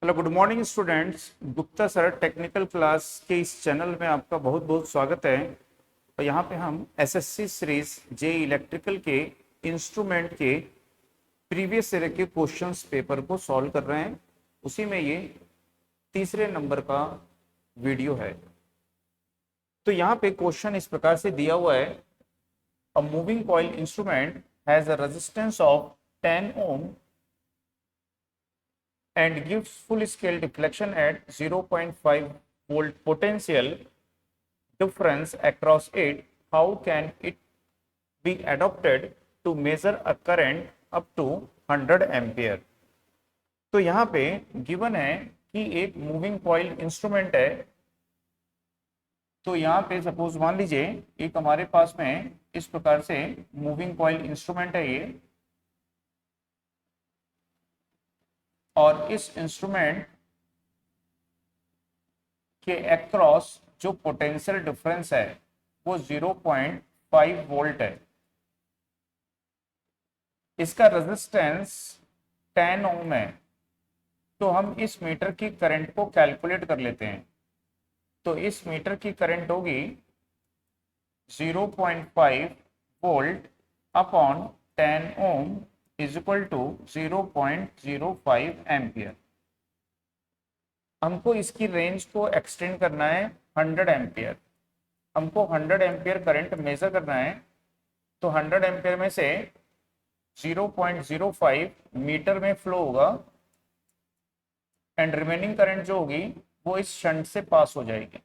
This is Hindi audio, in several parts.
Hello, good morning students. Gupta sir technical class के इस चैनल में आपका बहुत बहुत स्वागत है। और यहाँ पे हम एसएससी सीरीज जे इलेक्ट्रिकल के इंस्ट्रूमेंट के प्रीवियस ईयर के क्वेश्चंस पेपर को सॉल्व कर रहे हैं। उसी में ये तीसरे नंबर का वीडियो है। तो यहाँ पे क्वेश्चन इस प्रकार से दिया हुआ है, a moving coil instrument has a resistance of 10 ohm and gives full scale deflection at 0.5 volt potential difference across it. How can it be adopted to measure a current up to 100 ampere? तो यहाँ पे गिवन है कि एक मूविंग कॉइल इंस्ट्रूमेंट है। तो यहाँ पे सपोज मान लीजिए एक हमारे पास में इस प्रकार से मूविंग कॉइल इंस्ट्रूमेंट है ये, और इस इंस्ट्रूमेंट के अक्रॉस जो पोटेंशियल डिफरेंस है वो 0.5 वोल्ट है। इसका रेजिस्टेंस 10 ओम है। तो हम इस मीटर की करंट को कैलकुलेट कर लेते हैं। तो इस मीटर की करंट होगी 0.5 volt upon 10 ohm is equal to 0.05 ampere. हमको इसकी रेंज को एक्सटेंड करना है 100 एम्पियर। हमको 100 एम्पियर करंट मेजर करना है। तो 100 एम्पियर में से 0.05 मीटर में फ्लो होगा एंड रिमेनिंग करंट जो होगी वो इस शंट से पास हो जाएगी।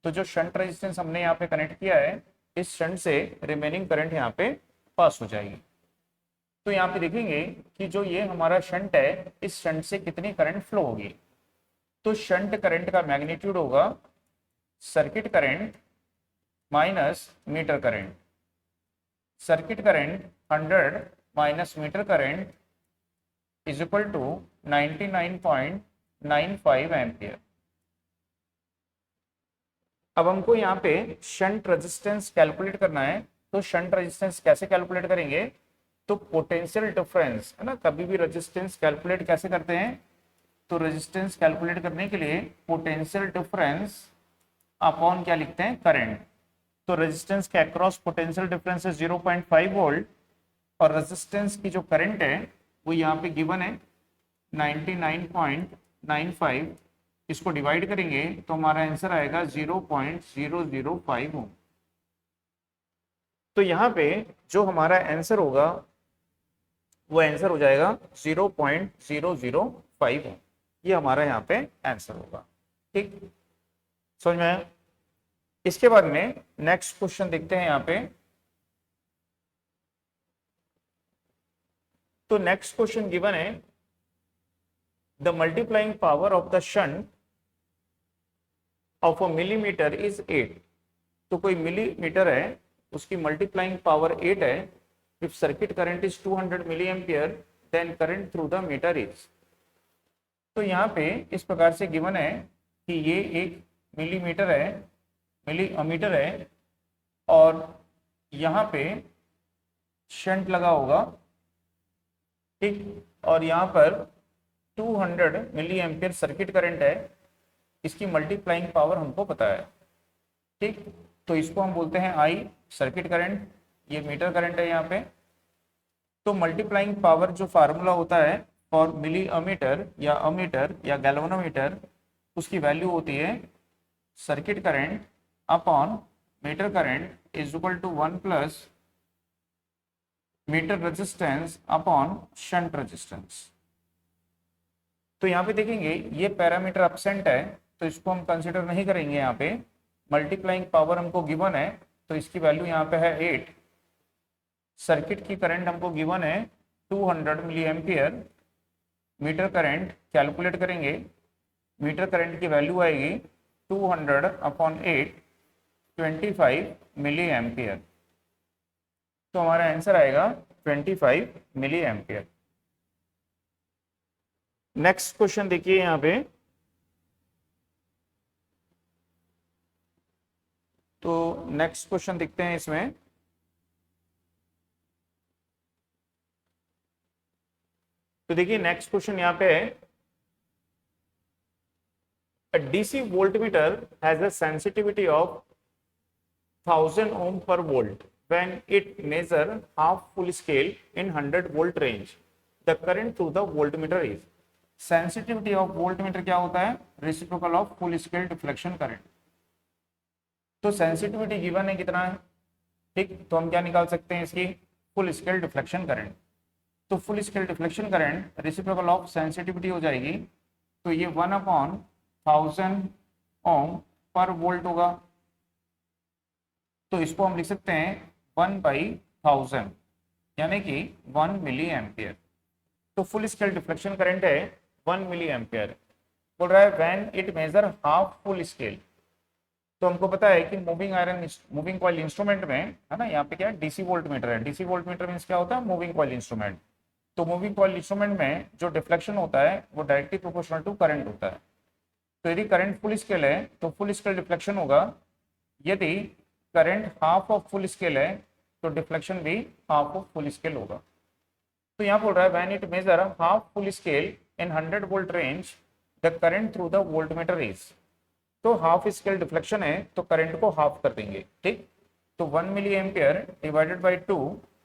तो जो शंट रेजिस्टेंस हमने यहाँ पे कनेक्ट किया है, इस शंट से रिमेनिंग करंट यहाँ पे पास हो जाएगी। तो यहाँ पे देखेंगे कि जो ये हमारा शंट है, इस शंट से कितनी करंट फ्लो होगी। तो शंट करंट का मैग्नीट्यूड होगा circuit current minus meter current. Circuit current 100 minus meter current is equal to 99.95 ampere. अब हमको यहाँ पे शंट रेजिस्टेंस कैलकुलेट करना है। तो शंट रेजिस्टेंस कैसे कैलकुलेट करेंगे? तो पोटेंशियल डिफरेंस है ना, कभी भी रेजिस्टेंस कैलकुलेट कैसे करते हैं? तो रेजिस्टेंस कैलकुलेट करने के लिए पोटेंशियल डिफरेंस अपॉन क्या लिखते हैं? करंट। तो रेजिस्टेंस के अक्रॉस पोटेंशियल डिफरेंस है 0.5 वोल्ट, और रेजिस्टेंस की जो करंट है वो यहाँ पे गिवन है 99.95। इसको डिवाइड करेंगे तो हमारा आंसर आएगा 0.005 ओम। तो यहाँ पे जो हमारा आंसर होगा वो आंसर हो जाएगा 0.005 ओम। ये हमारा यहाँ पे आंसर होगा। ठीक, समझ में आया? इसके बाद में नेक्स्ट क्वेश्चन देखते हैं यहाँ पे। तो नेक्स्ट क्वेश्चन गिवन है, the multiplying power of the shunt of a millimetre is 8। तो कोई मिलीमीटर है, उसकी मल्टीप्लाइंग पावर 8 है। If circuit current is 200 milli ampere then current through the meter is. तो यहाँ पे इस प्रकार से गिवन है कि ये एक मिलीमीटर है, मिलीमीटर है, और यहाँ पे शंट लगा होगा। ठीक, और यहाँ पर 200 मिली एम्पियर सर्किट करंट है। इसकी मल्टीप्लाइंग पावर हमको पता है। ठीक, तो इसको हम बोलते हैं आई सर्किट करंट, ये मीटर करंट है यहाँ पे। तो मल्टीप्लाइंग पावर जो फार्मूला होता है फॉर मिली अमीटर या अमीटर या गैल्वेनोमीटर, उसकी वैल्यू होती है circuit current upon meter current is equal to 1 plus meter resistance upon shunt resistance. तो यहाँ पे देखेंगे ये पैरामीटर एब्सेंट है, तो इसको हम कंसिडर नहीं करेंगे। यहाँ पे मल्टीप्लाइंग पावर हमको गिवन है, तो इसकी वैल्यू यहाँ पे है 8। सर्किट की करंट हमको गिवन है 200 milli ampere. Meter current calculate करेंगे, मीटर करंट की वैल्यू आएगी 200 अपॉन 8, 25 मिली एम्पियर। तो हमारा आंसर आएगा 25 मिली एम्पियर। नेक्स्ट क्वेश्चन देखिए यहाँ पे। तो नेक्स्ट क्वेश्चन देखते हैं इसमें। तो देखिए नेक्स्ट क्वेश्चन यहाँ पे है, A DC voltmeter has a sensitivity of 1000 ohm per volt when it measure half full scale in 100 volt range. The current through the voltmeter is sensitivity of voltmeter क्या होता है? Reciprocal of full scale deflection current. तो सेंसिटिविटी गिवन है कितना है, ठीक, तो हम क्या निकाल सकते हैं इसकी, फुल स्केल डिफ्लेक्शन करंट। तो full scale deflection current reciprocal of sensitivity हो जाएगी, तो ये 1/1000 ओम पर वोल्ट होगा। तो इसको हम लिख सकते हैं 1/1000 यानी कि 1 मिली एम्पियर। तो फुल स्केल डिफ्लेक्शन करंट है 1 मिली एम्पियर। बोल रहा है when it measure half full scale. तो हमको पता है कि मूविंग कॉइल इंस्ट्रूमेंट में है ना, यहाँ पे क्या है, डीसी वोल्टमीटर है। डीसी वोल्टमीटर मींस क्या होता है, मूविंग कॉइल इंस्ट्रूमेंट। तो मूविंग कॉइल इंस्ट्रूमेंट में जो डिफ्लेक्शन होता है वो डायरेक्टली प्रोपोर्शनल टू करंट होता है। तो यदि करंट फुल स्केल है तो फुल स्केल डिफ्लेक्शन होगा, यदि current half of full scale है तो डिफ्लेक्शन भी हाफ ऑफ फुल स्केल होगा। तो यहाँ बोल रहा है when it measure half full scale in 100 volt range the current through the voltmeter is. तो हाफ स्केल डिफ्लेक्शन है तो करंट को हाफ कर देंगे, ठीक। तो 1 मिली एम्पियर डिवाइडेड बाई 2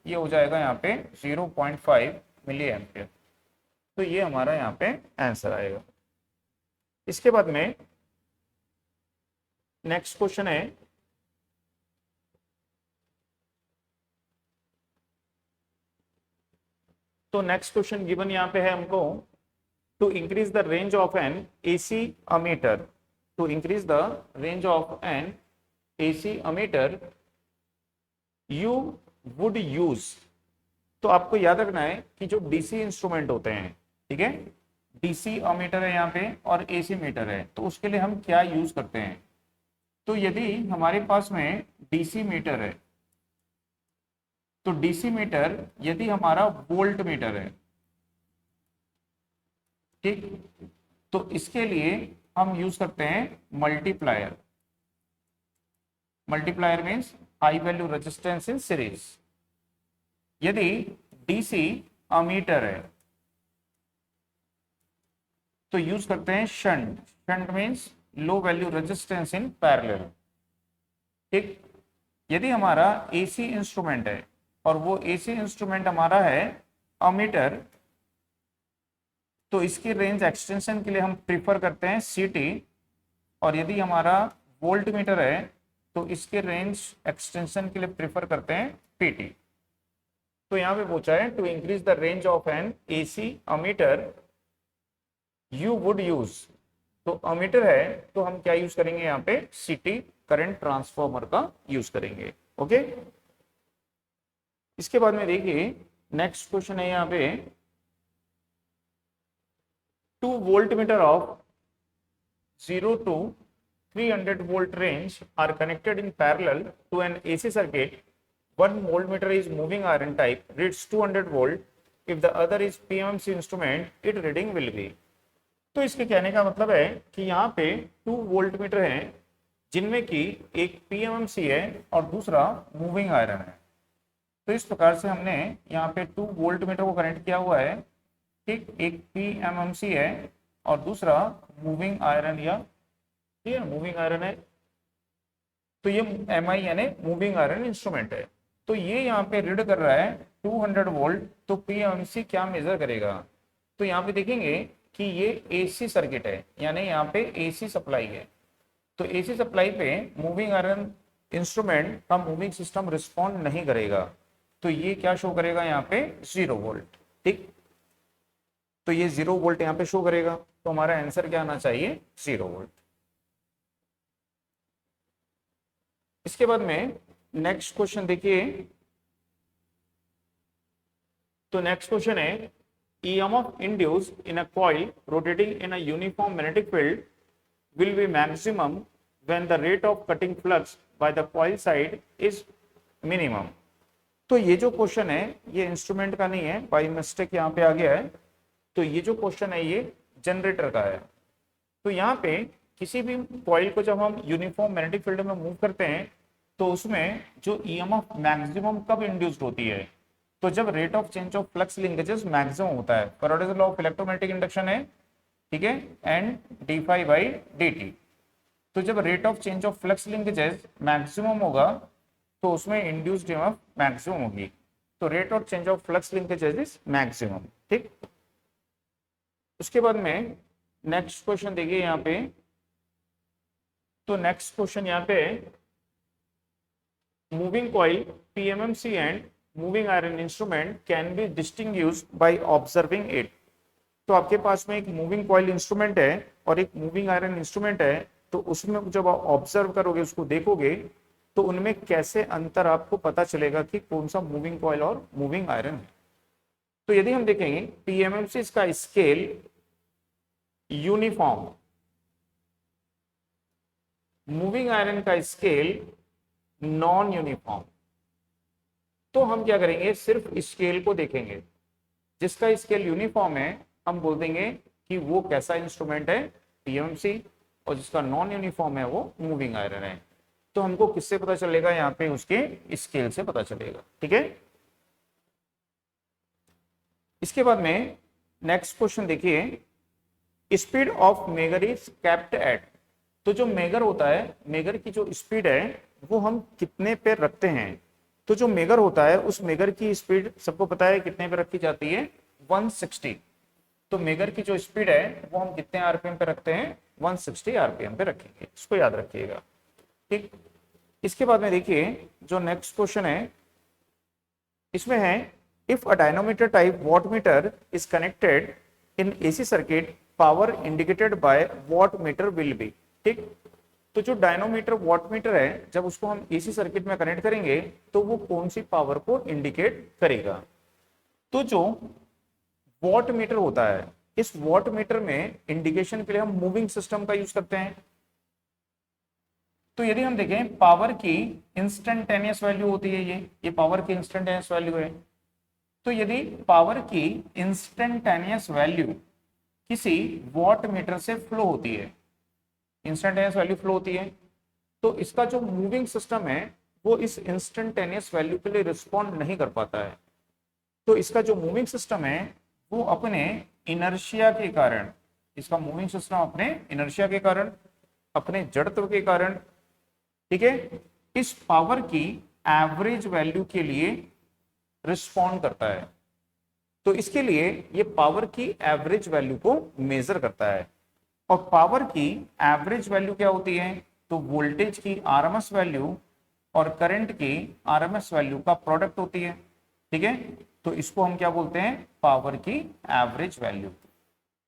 ये हो जाएगा यहाँ पे 0.5 मिली एम्पियर। तो ये हमारा यहाँ पे आंसर आएगा। इसके बाद में नेक्स्ट क्वेश्चन है, तो नेक्स्ट क्वेश्चन गिवन यहाँ पे है हमको, to increase the range of an AC ammeter, to increase the range of an AC ammeter you would use. तो आपको याद रखना है कि जो डीसी इंस्ट्रूमेंट होते हैं, ठीक है, डीसी अमीटर है यहाँ पे और एसी मीटर है, तो उसके लिए हम क्या यूज करते हैं। तो यदि हमारे पास में डीसी मीटर है, तो डीसी मीटर यदि हमारा वोल्ट मीटर है, ठीक, तो इसके लिए हम यूज करते हैं multiplier. Multiplier means high value resistance in series. यदि डीसी अमीटर है तो यूज करते हैं shunt. Shunt means low value resistance in parallel, ठीक। यदि हमारा एसी इंस्ट्रूमेंट है और वो एसी इंस्ट्रूमेंट हमारा है अमीटर, तो इसकी रेंज एक्सटेंशन के लिए हम प्रीफर करते हैं सीटी। और यदि हमारा वोल्ट मीटर है तो इसके रेंज एक्सटेंशन के लिए प्रीफर करते हैं पीटी। तो यहाँ पे पूछा है to increase the range of an AC ammeter you would use. तो अमीटर है तो हम क्या यूज करेंगे यहाँ पे, सीटी करंट ट्रांसफॉर्मर का यूज करेंगे, ओके। इसके बाद में देखिए नेक्स्ट क्वेश्चन है यहाँ पे, two voltmeter of 0 to 300 volt range are connected in parallel to an AC circuit. One voltmeter is moving iron type, reads 200 volt. If the other is PMMC instrument, its reading will be। तो इसके कहने का मतलब है कि यहाँ पे 2 वोल्टमीटर हैं जिनमें की एक PMMC है और दूसरा मूविंग आयरन है। तो इस प्रकार से हमने यहाँ पे 2 वोल्टमीटर को कनेक्ट किया हुआ है, ठीक, एक PMMC है और दूसरा मूविंग आयरन, या ठीक है मूविंग आयरन है। तो ये MI यानी मूविंग आयरन इंस्ट्रूमेंट है। तो ये यहाँ पे रीड कर रहा है 200 वोल्ट, तो PMMC क्या मेजर करेगा। तो यहाँ पे देखेंगे कि ये AC सर्किट है, यानी यहाँ पे AC सप्लाई है। तो AC सप्लाई पे मूविंग आयरन इंस्ट्रूमेंट का मूविंग सिस्टम रिस्पॉन्ड नहीं करेगा, तो ये क्या शो करेगा यहाँ पे 0 वोल्ट, ठीक। तो ये 0 वोल्ट यहाँ पे शो करेगा, तो हमारा आंसर क्या आना चाहिए, 0 वोल्ट। इसके बाद में नेक्स्ट क्वेश्चन देखिए, तो नेक्स्ट क्वेश्चन है, EMF induced in a coil rotating in a uniform magnetic field will be maximum when the rate of cutting flux by the coil side is minimum। तो ये जो क्वेश्चन है ये इंस्ट्रूमेंट का नहीं है, बाय मिस्टेक यहाँ पे आ गया है। तो ये जो क्वेश्चन है ये जनरेटर का है। तो यहाँ पे किसी भी कॉइल को जब हम यूनिफॉर्म मैग्नेटिक फील्ड में मूव करते हैं तो उसमें जो EMF मैक्सिमम कब इंड्यूस्ड होती है, तो जब rate of change of flux linkages maximum होता है। Faraday's law of electromagnetic induction है ठीक है, and D five by D T. तो जब rate of change of flux linkages maximum होगा तो उसमें इंड्यूस्ड ईएमएफ मैक्सिमम होगी। तो rate of change of flux linkages is maximum. ठीक, उसके बाद में नेक्स्ट क्वेश्चन देखिए यहाँ पे। तो नेक्स्ट क्वेश्चन यहाँ पे, moving coil PMMC and moving iron instrument can be distinguished by observing it. तो आपके पास में एक मूविंग कॉइल इंस्ट्रूमेंट है और एक मूविंग आयरन इंस्ट्रूमेंट है, तो उसमें जब आप ऑब्जर्व करोगे, उसको देखोगे, तो उनमें कैसे अंतर आपको पता चलेगा कि कौन सा मूविंग कॉइल और मूविंग आयरन है। तो यदि हम देखेंगे पीएमएमसी का स्केल यूनिफॉर्म, मूविंग आयरन का स्केल नॉन यूनिफॉर्म, तो हम क्या करेंगे, सिर्फ स्केल को देखेंगे। जिसका स्केल यूनिफॉर्म है हम बोल देंगे कि वो कैसा इंस्ट्रूमेंट है, पीएमएमसी, और जिसका नॉन यूनिफॉर्म है वो मूविंग आयरन है। तो हमको किससे पता चलेगा, यहाँ पे उसके स्केल से पता चलेगा। ठीक है, इसके बाद में नेक्स्ट क्वेश्चन देखिए, speed of megger is kept eight. तो जो मेगर होता है, मेगर की जो स्पीड है वो हम कितने पे रखते हैं। तो जो मेगर होता है उस मेगर की स्पीड सबको पता है कितने पे रखी जाती है, 160। तो मेगर की जो स्पीड है वो हम कितने आरपीएम पे रखते हैं, 160 आरपीएम पे रखेंगे, इसको याद रखिएगा। ठीक, इसके बाद में देखिए जो नेक्स्ट क्वेश्चन है, इसमें है if a dynamometer type wattmeter is connected in AC circuit, power indicated by wattmeter will be. ठीक, तो जो डायनोमीटर वॉटमीटर है जब उसको हम एसी सर्किट में कनेक्ट करेंगे तो वो कौन सी पावर को इंडिकेट करेगा। तो जो वॉट मीटर होता है, इस वॉट मीटर में इंडिकेशन के लिए हम मूविंग सिस्टम का यूज करते हैं। तो यदि हम देखें पावर की इंस्टेंटेनियस वैल्यू होती है, ये पावर की इंस्टेंटेनियस वैल्यू है। तो यदि पावर की इंस्टेंटेनियस वैल्यू किसी वॉट मीटर से फ्लो होती है, इंस्टेंटेनियस वैल्यू फ्लो होती है, तो इसका जो मूविंग सिस्टम है वो इस इंस्टेंटेनियस वैल्यू के लिए रिस्पॉन्ड नहीं कर पाता है। तो इसका जो मूविंग सिस्टम है वो अपने इनर्शिया के कारण, इसका मूविंग सिस्टम अपने इनर्शिया के कारण, अपने जड़त्व के कारण, ठीक है, इस पावर की एवरेज वैल्यू के लिए रिस्पॉन्ड करता है। तो इसके लिए ये पावर की एवरेज वैल्यू को मेजर करता है। और पावर की एवरेज वैल्यू क्या होती है, तो वोल्टेज की आरएमएस वैल्यू और करंट की आरएमएस वैल्यू का प्रोडक्ट होती है। ठीक है, तो इसको हम क्या बोलते हैं, पावर की एवरेज वैल्यू।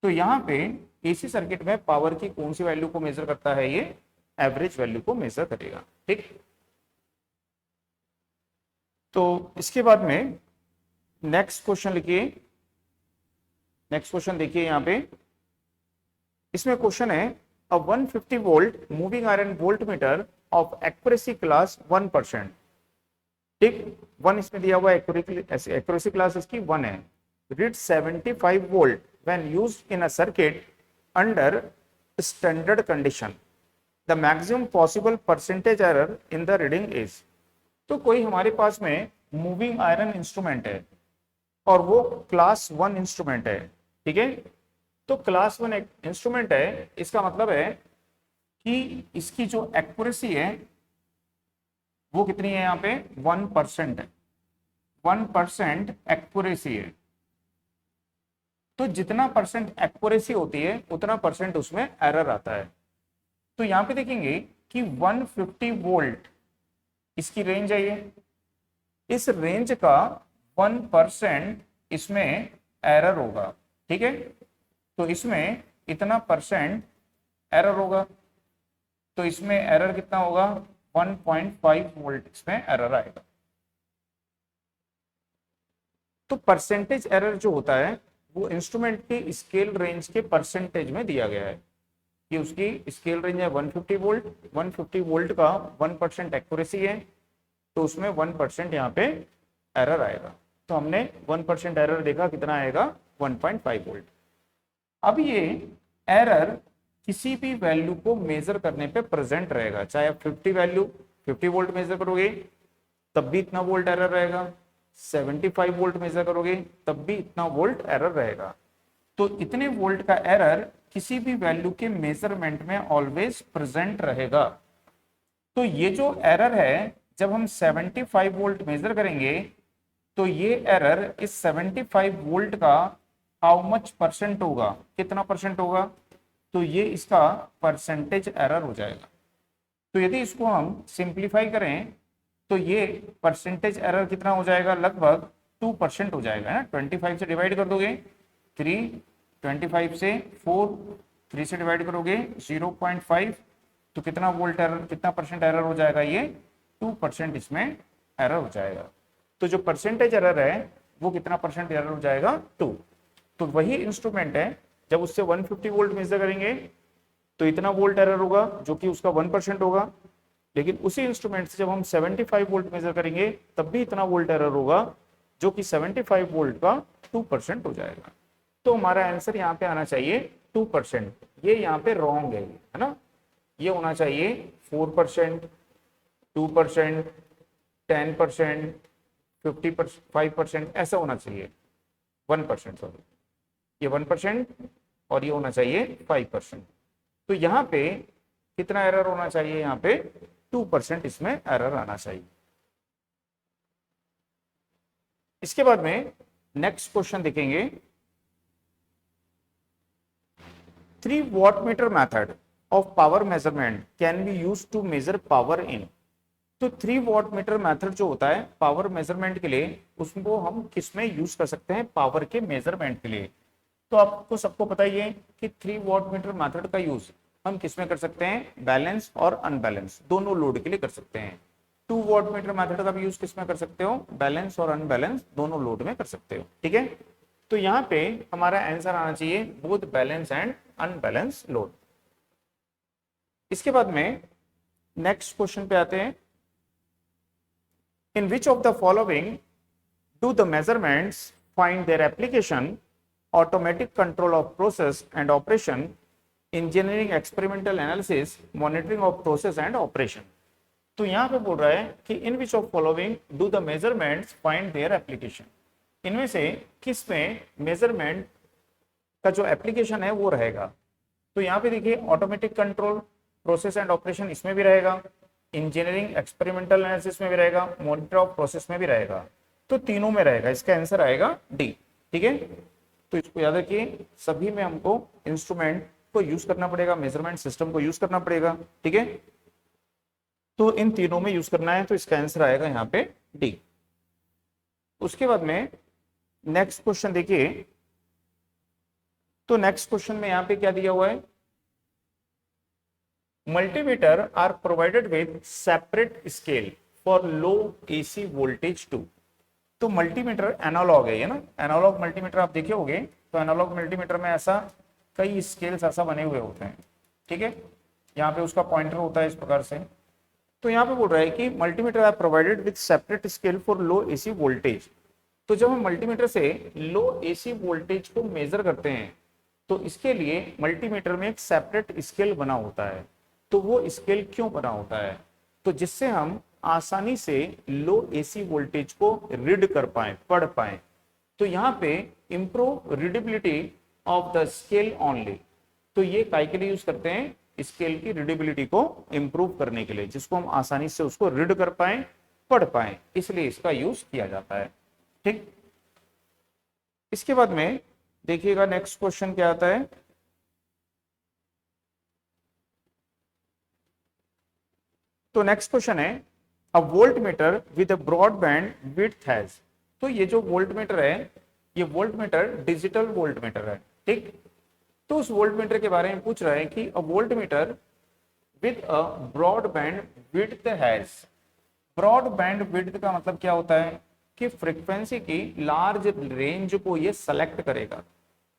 तो यहाँ पे एसी सर्किट में पावर की कौन सी वैल्यू को मेजर करता है, ये एवरेज वैल्यू को मेजर करेगा। ठीक, तो इसके बाद में नेक्स्ट क्वेश्चन लिखिए। नेक्स्ट क्वेश्चन देखिए यहाँ पे, इसमें क्वेश्चन है अ 150 volt moving iron volt meter of accuracy class 1%। ठीक, 1 इसमें दिया हुआ एक्यूरेसी क्लास इसकी 1 है। Read 75 volt when used in a circuit under standard condition, the maximum possible percentage error in the reading is. तो कोई हमारे पास में मूविंग आयरन इंस्ट्रूमेंट है और वो क्लास 1 इंस्ट्रूमेंट है। ठीक है, तो क्लास 1 इंस्ट्रूमेंट है, इसका मतलब है कि इसकी जो एक्यूरेसी है वो कितनी है, यहाँ पे 1% है, 1% एक्यूरेसी है। तो जितना परसेंट एक्यूरेसी होती है उतना परसेंट उसमें एरर आता है। तो यहाँ पे देखेंगे कि 150 वोल्ट इसकी रेंज है, ये इस रेंज का 1% इसमें एरर होगा। ठीक है, तो इसमें इतना परसेंट एरर होगा, तो इसमें एरर कितना होगा, 1.5 वोल्ट इसमें एरर आएगा। तो परसेंटेज एरर जो होता है वो इंस्ट्रूमेंट की स्केल रेंज के परसेंटेज में दिया गया है कि उसकी स्केल रेंज है 150 वोल्ट, 150 वोल्ट का 1% एक्यूरेसी है, तो उसमें 1% यहाँ पे एरर आएगा। तो हमने 1% एरर देखा, कितना आएगा, 1.5 वोल्ट। अब ये एरर किसी भी वैल्यू को मेजर करने पे प्रेजेंट रहेगा, चाहे आप 50 वोल्ट मेजर करोगे तब भी इतना वोल्ट एरर रहेगा, 75 वोल्ट मेजर करोगे तब भी इतना वोल्ट एरर रहेगा। तो इतने वोल्ट का एरर किसी भी वैल्यू के मेजरमेंट में ऑलवेज प्रेजेंट रहेगा। तो ये जो एरर है, जब हम 75 वोल्ट मेजर करेंगे तो ये एरर इस 75 वोल्ट का हाउ मच परसेंट होगा, कितना परसेंट होगा, तो ये इसका परसेंटेज एरर हो जाएगा। तो यदि इसको हम सिंप्लीफाई करें तो ये परसेंटेज एरर कितना हो जाएगा, लगभग 2% हो जाएगा ना। 25 से डिवाइड कर दोगे 3, 25 से 4, 3 से डिवाइड करोगे 0.5, तो कितना वोल्ट एरर, कितना परसेंट एरर हो जाएगा, ये 2% इसमें एरर हो जाएगा। तो जो परसेंटेज एरर है वो कितना परसेंट एरर हो जाएगा, 2। तो वही इंस्ट्रूमेंट है, जब उससे 150 वोल्ट मेजर करेंगे तो इतना वोल्ट एरर होगा जो कि उसका 1% होगा, लेकिन उसी इंस्ट्रूमेंट से जब हम 75 वोल्ट मेजर करेंगे तब भी इतना वोल्ट एरर होगा जो कि 75 वोल्ट का 2% हो जाएगा। तो हमारा आंसर यहाँ पे आना चाहिए 2%। ये यहाँ पे रॉन्ग है ना, ये होना चाहिए 4%, 2%, 10%, 50%, 5%, ऐसा होना चाहिए। 1%, सॉरी, ये 1% और ये होना चाहिए 5%। तो यहाँ पे कितना एरर होना चाहिए, यहाँ पे 2% इसमें एरर आना चाहिए। इसके बाद में नेक्स्ट क्वेश्चन देखेंगे, 3 wattmeter method of power measurement can be used to measure power in। तो 3 wattmeter मेथड जो होता है पावर मेजरमेंट के लिए, उसको हम किस में यूज कर सकते हैं, पावर के मेजरमेंट के लिए। तो आपको सबको पता ही है कि 3 wattmeter मेथड का यूज हम किस में कर सकते हैं, बैलेंस और अनबैलेंस दोनों लोड के लिए कर सकते हैं। 2 wattmeter मेथड का भी यूज किस में कर सकते हो, बैलेंस और अनबैलेंस दोनों लोड में कर सकते हो। ठीक है, तो यहाँ पे हमारा आंसर आना चाहिए both balance and unbalance load. इसके बाद में नेक्स्ट क्वेश्चन पे आते हैं, in which of the following do the measurements find their application, automatic control of process and operation, engineering experimental analysis, monitoring of process and operation. तो यहाँ पे बोल रहा है कि in which of following do the measurements find their application, इनमें से किस में मेजरमेंट का जो एप्लीकेशन है वो रहेगा। तो यहाँ पे देखिए automatic control, process and operation इसमें भी रहेगा, इंजीनियरिंग एक्सपेरिमेंटल एनालिसिस में भी रहेगा, मॉनिटर ऑफ प्रोसेस में भी रहेगा। तो तीनों में रहेगा, इसका आंसर आएगा डी। ठीक है, तो इसको याद रखिए, सभी में हमको इंस्ट्रूमेंट को यूज करना पड़ेगा, मेजरमेंट सिस्टम को यूज करना पड़ेगा। ठीक है, तो इन तीनों में यूज करना है, तो इसका आंसर आएगा यहाँ पे डी। उसके बाद में नेक्स्ट क्वेश्चन देखिए, तो नेक्स्ट क्वेश्चन में यहाँ पे क्या दिया हुआ है, multimeter are provided with separate scale for low AC voltage too. तो मल्टीमीटर एनालॉग है ये ना, एनालॉग मल्टीमीटर आप देखे होंगे। तो एनालॉग मल्टीमीटर में ऐसा कई स्केल्स ऐसा बने हुए होते हैं। ठीक है, यहाँ पे उसका पॉइंटर होता है इस प्रकार से। तो यहाँ पे बोल रहा है कि multimeter are provided with separate scale for low AC voltage. तो जब हम मल्टीमीटर से लो एसी वोल्टेज को मेजर करते हैं तो इसके लिए मल्टीमीटर में एक सेपरेट स्केल बना होता है। तो वो स्केल क्यों बना होता है, तो जिससे हम आसानी से लो एसी वोल्टेज को रीड कर पाए, पढ़ पाए। तो यहाँ पे improve readability of the scale only. तो ये काय के लिए यूज करते हैं, स्केल की रीडेबिलिटी को इंप्रूव करने के लिए, जिसको हम आसानी से उसको रीड कर पाए, पढ़ पाए, इसलिए इसका यूज किया जाता है। ठीक, इसके बाद में देखिएगा नेक्स्ट क्वेश्चन क्या आता है, तो नेक्स्ट क्वेश्चन है a volt meter with a broadband width has. तो ये जो वोल्ट मीटर है, ये volt meter digital volt meter है। ठीक, तो उस वोल्ट मीटर के बारे में पूछ रहा है कि a volt meter with a broadband width has. Broadband width का मतलब क्या होता है कि फ्रीक्वेंसी की लार्ज रेंज को ये सेलेक्ट करेगा।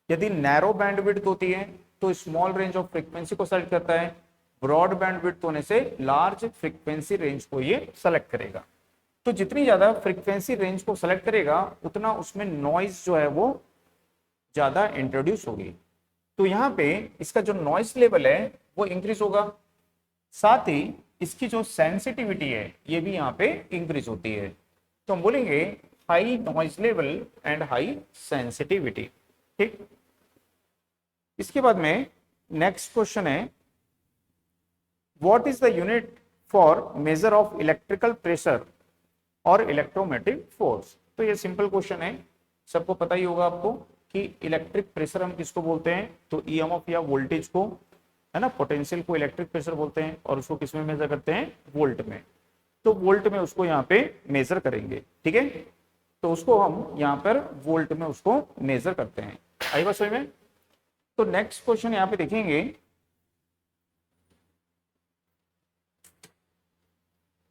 यदि नैरो बैंड विड्थ होती है तो स्मॉल रेंज ऑफ फ्रीक्वेंसी को सेलेक्ट करता है, ब्रॉड बैंड विड्थ होने से लार्ज फ्रीक्वेंसी रेंज को ये सेलेक्ट करेगा। तो जितनी ज्यादा फ्रीक्वेंसी रेंज को सेलेक्ट करेगा उतना उसमें नॉइज जो है वो ज्यादा इंट्रोड्यूस होगी। तो यहाँ पे इसका जो नॉइज लेवल है वो इंक्रीज होगा, साथ ही इसकी जो सेंसिटिविटी है ये भी यहाँ पे इंक्रीज होती है। तो हम बोलेंगे high noise level and high sensitivity. ठीक, इसके बाद में नेक्स्ट क्वेश्चन है, what is the unit for measure of electrical pressure और इलेक्ट्रोमैग्नेटिक फोर्स। तो ये सिंपल क्वेश्चन है, सबको पता ही होगा आपको कि इलेक्ट्रिक प्रेशर हम किसको बोलते हैं, तो ईएमएफ या वोल्टेज को, है ना, पोटेंशियल को इलेक्ट्रिक प्रेशर बोलते हैं, और उसको किस में मेजर करते हैं, वोल्ट में। तो वोल्ट में उसको यहाँ पे मेजर करेंगे, ठीक है, तो उसको हम यहाँ पर वोल्ट में उसको मेजर करते हैं। आई बात समझ में। तो नेक्स्ट क्वेश्चन यहाँ पे देखेंगे,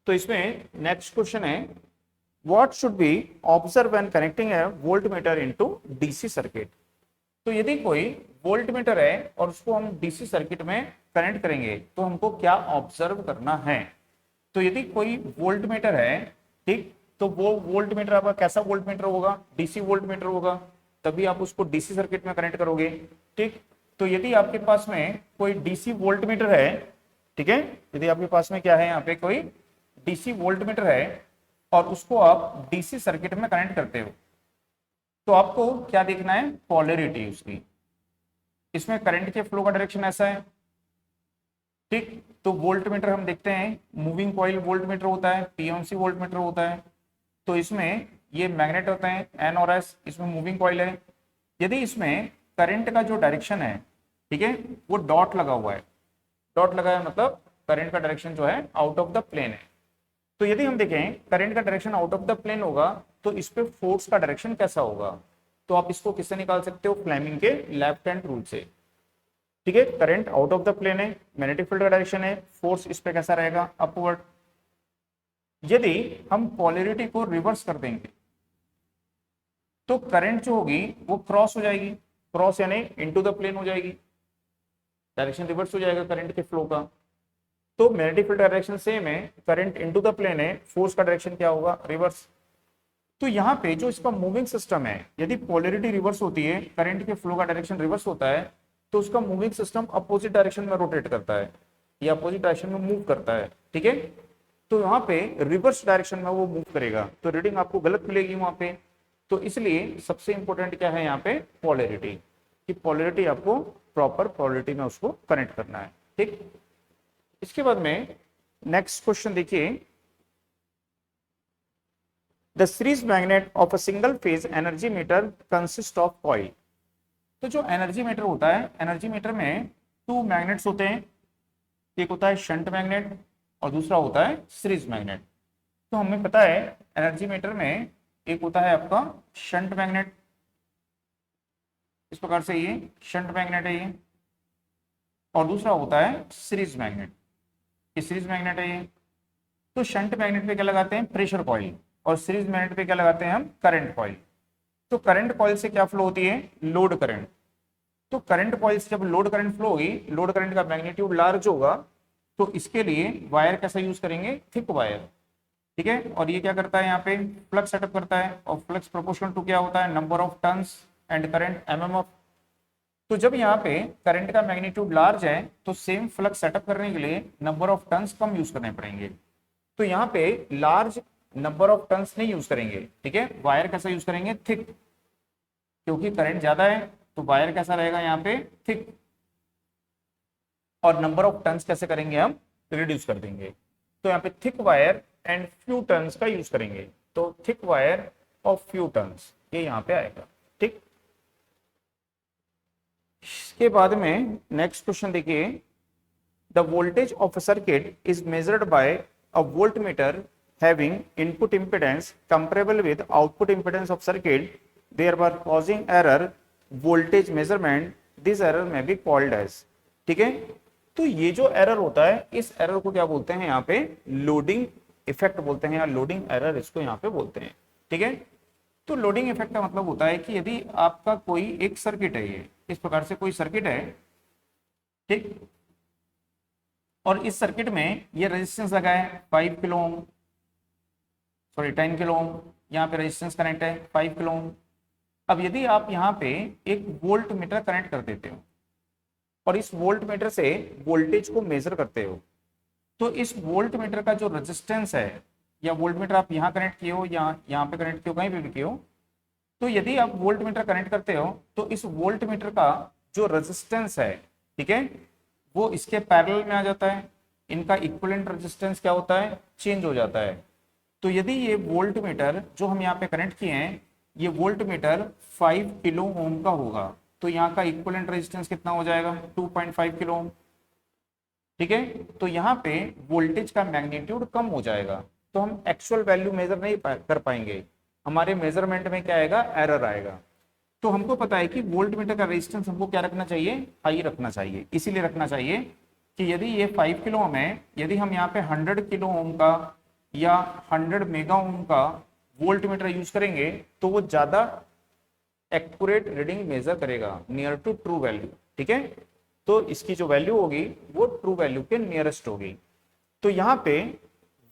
तो इसमें नेक्स्ट क्वेश्चन है, what should be observe when connecting A volt meter into DC circuit. तो यदि कोई वोल्ट मीटर है और उसको हम डीसी सर्किट में कनेक्ट करेंगे तो हमको क्या ऑब्जर्व करना है। तो यदि कोई वोल्ट मीटर है, ठीक, तो वो वोल्ट मीटर आपका कैसा वोल्ट मीटर होगा, डीसी वोल्ट मीटर होगा, तभी आप उसको डीसी सर्किट में कनेक्ट करोगे, ठीक। तो यदि आपके पास में कोई डीसी वोल्ट मीटर है, ठीक है, यदि आपके पास में क्या है, यहाँ पे कोई डीसी वोल्ट मीटर है और उसको आप डीसी सर्किट में कनेक्ट करते हो, तो आपको क्या देखना है, पोलैरिटी उसकी। इसमें करंट के फ्लो का डायरेक्शन ऐसा है, ठीक। तो वोल्ट मीटर हम देखते हैं, मूविंग कॉइल वोल्ट मीटर होता है, पीएमसी वोल्ट मीटर होता है। तो इसमें ये मैग्नेट होते हैं एन और एस, इसमें मूविंग कॉइल है। यदि इसमें करंट का जो डायरेक्शन है, ठीक है, वो डॉट लगा हुआ है, डॉट लगा है मतलब करंट का डायरेक्शन जो है आउट ऑफ द प्लेन है। तो यदि हम देखें करंट का direction out of the plane होगा तो इस पे फोर्स का डायरेक्शन कैसा होगा, तो आप इसको किससे निकाल सकते हो, फ्लेमिंग के लेफ्ट हैंड रूल से, ठीक है। Current out of the plane है, मैग्नेटिक फील्ड का डायरेक्शन है, फोर्स इस पे कैसा रहेगा, अपवर्ड। यदि हम पोलैरिटी को रिवर्स कर देंगे तो करंट जो होगी वो क्रॉस हो जाएगी, क्रॉस यानी इनटू द प्लेन हो जाएगी, डायरेक्शन रिवर्स हो जाएगा करंट के फ्लो का। तो मैग्नेटिक फील्ड डायरेक्शन सेम है, करंट इनटू द प्लेन है, फोर्स का डायरेक्शन क्या होगा, रिवर्स। तो यहाँ पे जो इसका मूविंग सिस्टम है, यदि पोलैरिटी रिवर्स होती है, करंट के फ्लो का डायरेक्शन रिवर्स होता है, तो उसका मूविंग सिस्टम अपोजिट डायरेक्शन में रोटेट करता है या अपोजिट डायरेक्शन में मूव करता है, ठीक है। तो यहाँ पे रिवर्स डायरेक्शन में वो मूव करेगा तो रीडिंग आपको गलत मिलेगी वहां पे। तो इसलिए सबसे इंपॉर्टेंट क्या है यहाँ पे, पोलैरिटी, कि पोलैरिटी आपको प्रॉपर पोलैरिटी में उसको कनेक्ट करना है, ठीक। इसके बाद में नेक्स्ट क्वेश्चन देखिए, the series magnet of a single phase energy meter consist of coil. तो जो एनर्जी मीटर होता है, एनर्जी मीटर में टू मैग्नेट्स होते हैं, एक होता है शंट मैग्नेट और दूसरा होता है सीरीज मैग्नेट। तो हमें पता है एनर्जी मीटर में एक होता है आपका शंट मैग्नेट, इस प्रकार से ये शंट मैग्नेट है ये, और दूसरा होता है सीरीज मैग्नेट, ये सीरीज मैग्नेट है ये। तो शंट मैग्नेट पे क्या लगाते हैं, प्रेशर कॉइल, और सीरीज मैग्नेट पे क्या लगाते हैं हम, करंट कॉइल। तो करंट कॉइल से क्या फ्लो होती है, लोड करंट। तो करंट कॉइल से जब लोड करंट फ्लो होगी, लोड करंट का मैग्नीट्यूड लार्ज होगा, तो इसके लिए वायर कैसा यूज करेंगे, थिक वायर, ठीक है। और ये क्या करता है, यहाँ पे फ्लक्स सेटअप करता है, और फ्लक्स प्रोपोर्शनल टू क्या होता है, number of turns and current MMF. तो जब यहाँ पे करंट का मैग्नीट्यूड लार्ज है तो सेम फ्लक्स सेटअप करने के लिए number of turns come use करने पड़ेंगे। तो यहाँ पे लार्ज नंबर ऑफ टर्न्स नहीं यूज करेंगे, ठीक है। वायर कैसा यूज करेंगे, थिक, क्योंकि करंट ज्यादा है तो वायर कैसा रहेगा यहाँ पे, थिक। और नंबर ऑफ टर्न्स कैसे करेंगे हम, रिड्यूस कर देंगे। तो यहाँ पे thick wire and few turns का यूज करेंगे, तो थिक वायर और फ्यू टर्न्स ये यहाँ पे आएगा, ठीक। इसके बाद में नेक्स्ट क्वेश्चन देखिए, the voltage of a circuit is measured by a voltmeter having input impedance comparable with output impedance of circuit, thereby causing error voltage measurement, this error may be called as, ठीक है। तो ये जो एरर होता है, इस एरर को क्या बोलते हैं, यहाँ पे लोडिंग इफेक्ट बोलते हैं, या लोडिंग एरर इसको यहाँ पे बोलते हैं, ठीक है। तो लोडिंग इफेक्ट का मतलब होता है कि यदि आपका कोई एक सर्किट है, ये इस प्रकार से कोई सर्किट है, ठीक, और इस सर्किट में ये रेजिस्टेंस लगा है 5 kilo ohm, sorry 10 kilo ohm, यहाँ पे रेजिस्टेंस कनेक्ट है 5 किलो ओम। अब यदि आप यहाँ पे एक वोल्ट मीटर कनेक्ट कर देते हो और इस वोल्ट मीटर से वोल्टेज को मेजर करते हो, तो इस वोल्ट मीटर का जो रेजिस्टेंस है, या वोल्ट मीटर आप यहाँ कनेक्ट किए हो या यहाँ पे कनेक्ट किए हो, कहीं पे भी किए हो, तो यदि आप वोल्ट मीटर कनेक्ट करते हो तो इस वोल्ट मीटर का जो रेजिस्टेंस है, ठीक है, वो इसके पैरेलल में आ जाता है, इनका इक्विवेलेंट रेजिस्टेंस क्या होता है, चेंज हो जाता है। तो यदि ये वोल्ट मीटर जो हम यहाँ पे कनेक्ट किए हैं, ये वोल्ट मीटर 5 किलो ओम का होगा, तो यहाँ का इक्विवेलेंट रेजिस्टेंस कितना हो जाएगा, 2.5 किलो ओम। ठीक है, तो यहाँ पे वोल्टेज का मैग्नीट्यूड कम हो जाएगा, तो हम एक्चुअल वैल्यू मेजर नहीं कर पाएंगे, हमारे मेजरमेंट में क्या आएगा, एरर आएगा। तो हमको पता है कि वोल्ट मीटर का रेजिस्टेंस हमको क्या रखना चाहिए, हाई रखना चाहिए। इसीलिए रखना चाहिए कि यदि ये 5 किलो ओम है, यदि हम यहाँ पे 100 किलो ओम का या 100 मेगा ओम का वोल्ट मीटर यूज करेंगे तो वो ज्यादा एक्यूरेट रीडिंग मेजर करेगा, नियर टू ट्रू वैल्यू। ठीक है, तो इसकी जो वैल्यू होगी वो ट्रू वैल्यू के नियरेस्ट होगी। तो यहाँ पे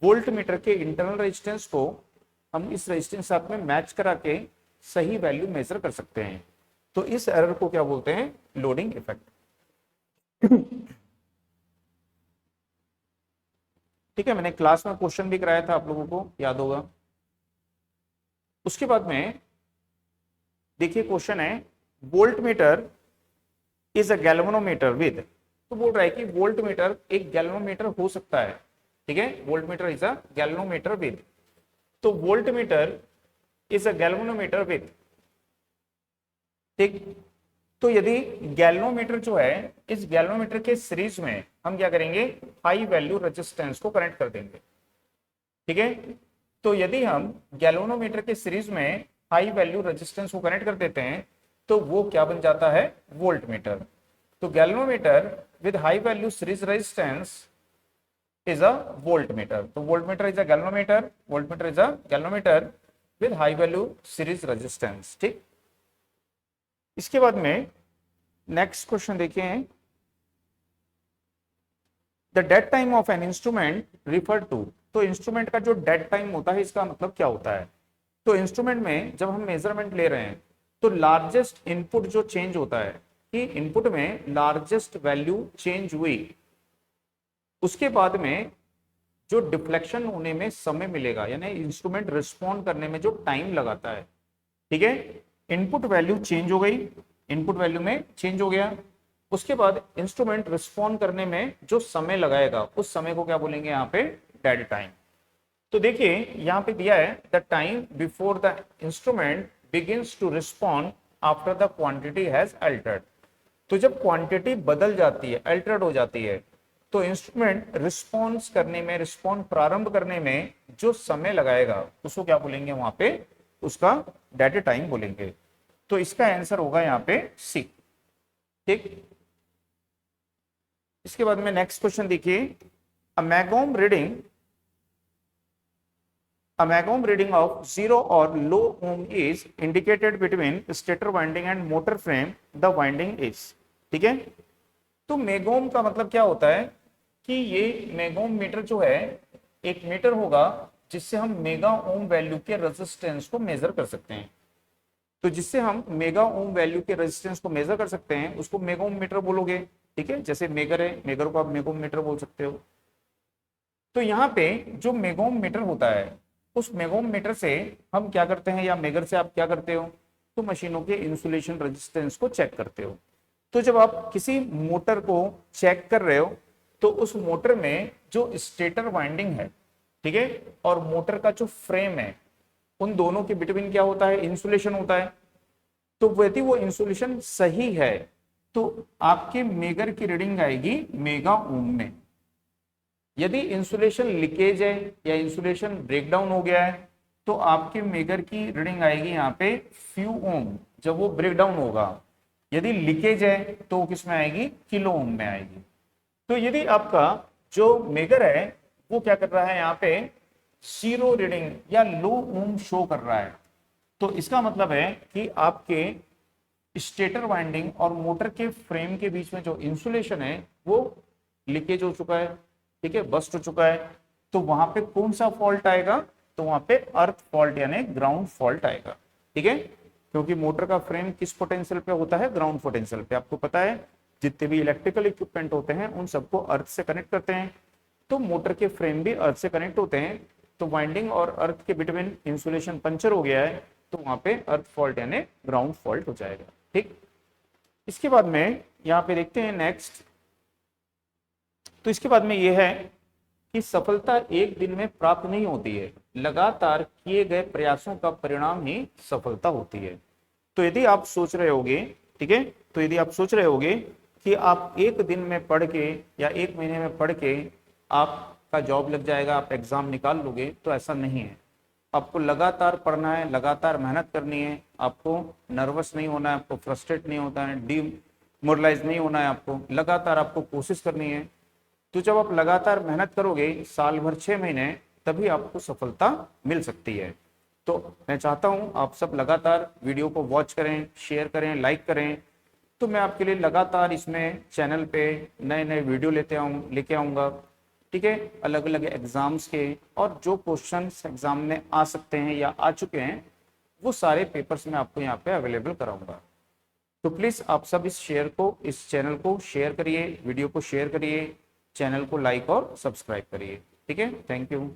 वोल्ट मीटर के इंटरनल रेजिस्टेंस को हम इस रेजिस्टेंस साथ में मैच करा के सही वैल्यू मेजर कर सकते हैं। तो इस एरर को क्या बोलते हैं, लोडिंग इफेक्ट। ठीक है, मैंने क्लास में क्वेश्चन भी कराया था, आप लोगों को याद होगा। उसके बाद में देखिए क्वेश्चन है, volt meter is a galvanometer with, तो बोल रहा है कि वोल्ट मीटर एक गैल्वेनोमीटर हो सकता है। ठीक है, volt meter is a galvanometer with, तो volt meter is a galvanometer with, ठीक। तो यदि गैल्वेनोमीटर जो है, इस गैल्वेनोमीटर के सीरीज में हम क्या करेंगे, हाई वैल्यू रेजिस्टेंस को कनेक्ट कर देंगे। ठीक है, तो यदि हम गैल्वेनोमीटर के सीरीज में हाई वैल्यू रेजिस्टेंस को कनेक्ट कर देते हैं तो वो क्या बन जाता है, वोल्ट मीटर। तो galvanometer with high value series resistance is a volt meter. तो volt meter is a galvanometer, volt meter is a galvanometer with high value series resistance. ठीक, इसके बाद में नेक्स्ट क्वेश्चन देखिए, the dead time of an instrument refer to, तो इंस्ट्रूमेंट का जो डेड टाइम होता है इसका मतलब क्या होता है। तो इंस्ट्रूमेंट में जब हम मेजरमेंट ले रहे हैं तो लार्जेस्ट इनपुट जो चेंज होता है, कि इनपुट में लार्जेस्ट वैल्यू चेंज हुई, उसके बाद में जो डिफ्लेक्शन होने में समय मिलेगा, यानी इंस्ट्रूमेंट रिस्पॉन्ड करने में जो टाइम लगाता है। ठीक है, इनपुट वैल्यू चेंज हो गई, इनपुट वैल्यू में चेंज हो गया, उसके बाद इंस्ट्रूमेंट रिस्पॉन्ड करने में जो समय लगाएगा उस समय को क्या बोलेंगे, यहाँ पे डेड टाइम। तो देखिए यहाँ पे दिया है, the time before the instrument begins to respond after the quantity has altered. तो जब क्वांटिटी बदल जाती है, अल्टर्ड हो जाती है, तो इंस्ट्रूमेंट रिस्पॉन्स करने में, रिस्पॉन्ड प्रारंभ करने में जो समय लगाएगा उसको क्या बोलेंगे, वहां पे उसका डेड टाइम बोलेंगे। तो इसका आंसर होगा यहाँ पे सी। ठीक, इसके बाद में नेक्स्ट क्वेश्चन देखिए, अ मैगोम reading of 0 or low ohm is indicated between stator winding and motor frame, the winding is। ठीक है, तो मेगोम का मतलब क्या होता है कि ये मेगोम मीटर जो है एक मीटर होगा जिससे हम मेगा ओम वैल्यू के रेजिस्टेंस को मेजर कर सकते हैं। तो जिससे हम मेगा ओम वैल्यू के रेजिस्टेंस को मेजर कर सकते हैं उसको मेगोम मीटर बोलोगे। ठीक है, जैसे मेगर है, मेगर को आप मेगोम मीटर बोल सकते हो। तो यहाँ पे जो मेगोम मीटर होता है, उस मेगोम मीटर से हम क्या करते हैं, या मेगर से आप क्या करते हो, तो मशीनों के इंसुलेशन रेजिस्टेंस को चेक करते हो। तो जब आप किसी मोटर को चेक कर रहे हो तो उस मोटर में जो स्टेटर वाइंडिंग है, ठीक है, और मोटर का जो फ्रेम है, उन दोनों के बिटवीन क्या होता है, इंसुलेशन होता है। तो यदि वो इंसुलेशन सही है तो आपके मेगर की रीडिंग आएगी मेगा ओम में। यदि इंसुलेशन लीकेज है या इंसुलेशन ब्रेकडाउन हो गया है तो आपके मेगर की रीडिंग आएगी यहाँ पे फ्यू ओम, जब वो ब्रेकडाउन होगा। यदि लीकेज है तो किस में आएगी, किलो ओम में आएगी। तो यदि आपका जो मेगर है वो क्या कर रहा है, यहाँ पे जीरो रीडिंग या लो ओम शो कर रहा है, तो इसका मतलब है कि आपके स्टेटर वाइंडिंग और मोटर के फ्रेम के बीच में जो इंसुलेशन है वो लीकेज हो चुका है। ठीक है, बस्ट हो चुका है। तो वहां पे कौन सा फॉल्ट आएगा, तो वहां पे अर्थ फॉल्ट यानी ग्राउंड फॉल्ट आएगा। ठीक है, क्योंकि मोटर का फ्रेम किस पोटेंशियल पे होता है, ग्राउंड पोटेंशियल पे। आपको पता है जितने भी इलेक्ट्रिकल इक्विपमेंट होते हैं उन सबको अर्थ से कनेक्ट करते हैं, तो मोटर के फ्रेम भी अर्थ से कनेक्ट होते हैं। तो वाइंडिंग और अर्थ के बिटवीन इंसुलेशन पंचर हो गया है तो वहां पे अर्थ फॉल्ट यानी ग्राउंड फॉल्ट हो जाएगा। ठीक, इसके बाद में यहाँ पे देखते हैं नेक्स्ट। तो इसके बाद में ये है कि सफलता एक दिन में प्राप्त नहीं होती है, लगातार किए गए प्रयासों का परिणाम ही सफलता होती है। तो यदि आप सोच रहे होगे, ठीक है, तो यदि आप सोच रहे होगे कि आप एक दिन में पढ़ के या एक महीने में पढ़ के आपका जॉब लग जाएगा, आप एग्जाम निकाल लोगे, तो ऐसा नहीं है। आपको लगातार पढ़ना है, लगातार मेहनत करनी है, आपको नर्वस नहीं होना है, आपको फ्रस्ट्रेट नहीं होता है, डिमोरलाइज नहीं होना है, आपको लगातार आपको कोशिश करनी है। तो जब आप लगातार मेहनत करोगे साल भर 6 महीने, तभी आपको सफलता मिल सकती है। तो मैं चाहता हूं आप सब लगातार वीडियो को वॉच करें, शेयर करें, लाइक करें। तो मैं आपके लिए लगातार इसमें चैनल पे नए नए वीडियो लेके आऊँगा, ठीक है, अलग अलग एग्जाम्स के, और जो क्वेश्चंस एग्जाम में आ सकते हैं या आ चुके हैं वो सारे पेपर्स मैं आपको यहाँ पे अवेलेबल कराऊंगा। तो प्लीज़ आप सब इस चैनल को शेयर करिए, वीडियो को शेयर करिए, चैनल को लाइक और सब्सक्राइब करिए। ठीक है, थैंक यू।